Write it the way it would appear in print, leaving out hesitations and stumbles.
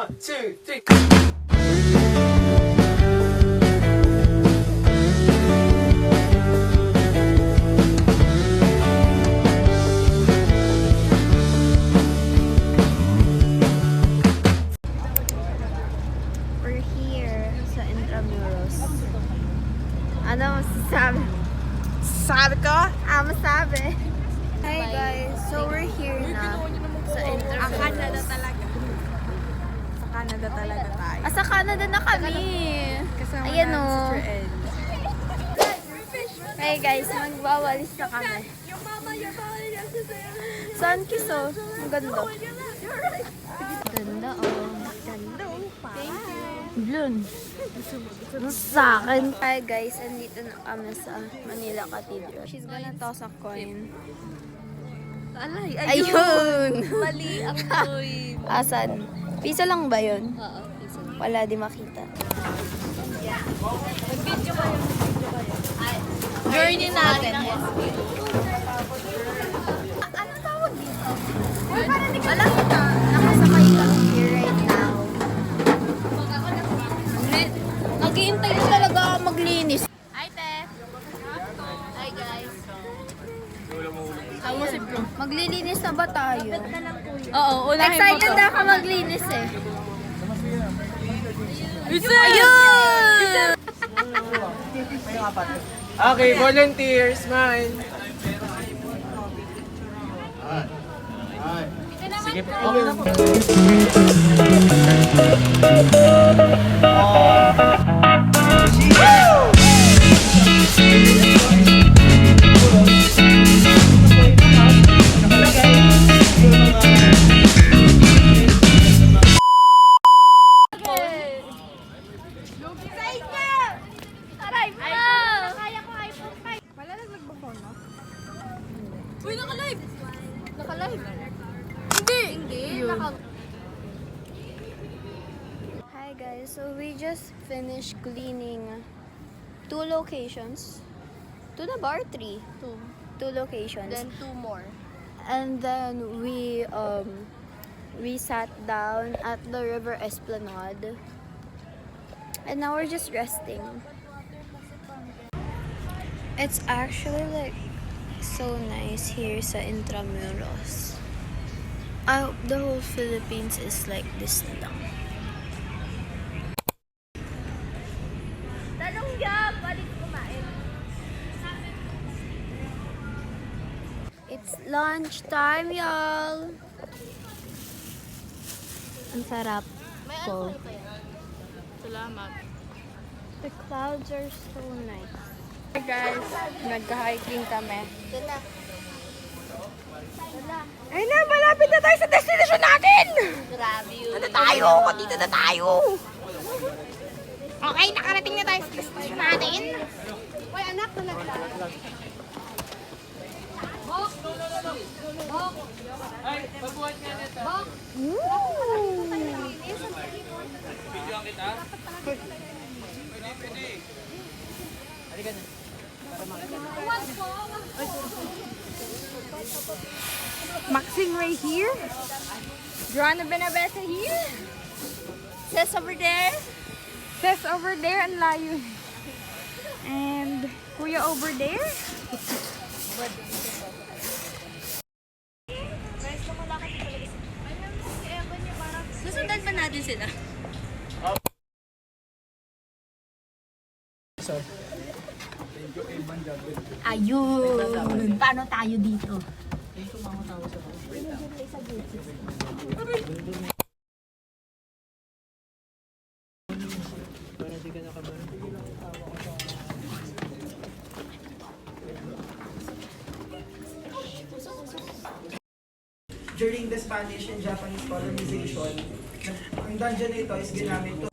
One, two, three. We're here sa Intramuros. Ano masasabi? Sabi ko? Masabi. Hi guys, so we're here na sa Intramuros. Canada talaga. Sa Canada talaga tayo. Sa Canada na kami. Kasama Ayan namin o. si Sister El. Hey guys, magwawalis na kami. Sun kiss oh. Ang ganda. Ganda oh. Ganda pa. Thank you. Blun. Sa akin. Hi guys, andito na kami sa Manila Cathedral. She's gonna toss a coin. Alay, Ayun! Mali ang coin. Asan? Piso lang ba yun? Oo, piso. Wala, di makita. Mag-video kayo. Journey natin. Ano tawag dito? Wala kita. Nakasakay lang here right now. Nag-iintay ko talaga maglinis. Hi, Te. Hi, guys. Maglilinis na ba tayo? Oo, unahin mo Excited to. na ako maglinis eh. Ayun! Okay, volunteer, smile. Sige, okay na po. Uy, naka-live! Naka-live. Hindi. Hi guys, so we just finished cleaning 2 locations. 2 na ba or 3? 2 locations. Then 2 more. And then we sat down at the River Esplanade. And now we're just resting. It's actually like so nice here sa Intramuros. I hope the whole Philippines is like this na lang. Tanong niya, balik kumain. It's lunch time, y'all. Ang sarap ko. Salamat. The clouds are so nice. Hey guys, nag-hiking kami. Ay na, malapit na tayo sa destination natin! Grabe yun. Dito tayo! Dito na tayo! Okay, nakarating na tayo sa destination natin. Uy, anak, talaga. Ay, pagbuhat nga nito. Video ang kita? Pwede. Halika na. Maxine Ray here. Joanna Benavesa here. Sis over there. Sis over there, ang layo. And Kuya over there. Susundan pa natin sila. Ayun! Paano tayo dito? During the Spanish and Japanese colonization, ang dungeon na ito is ginamit to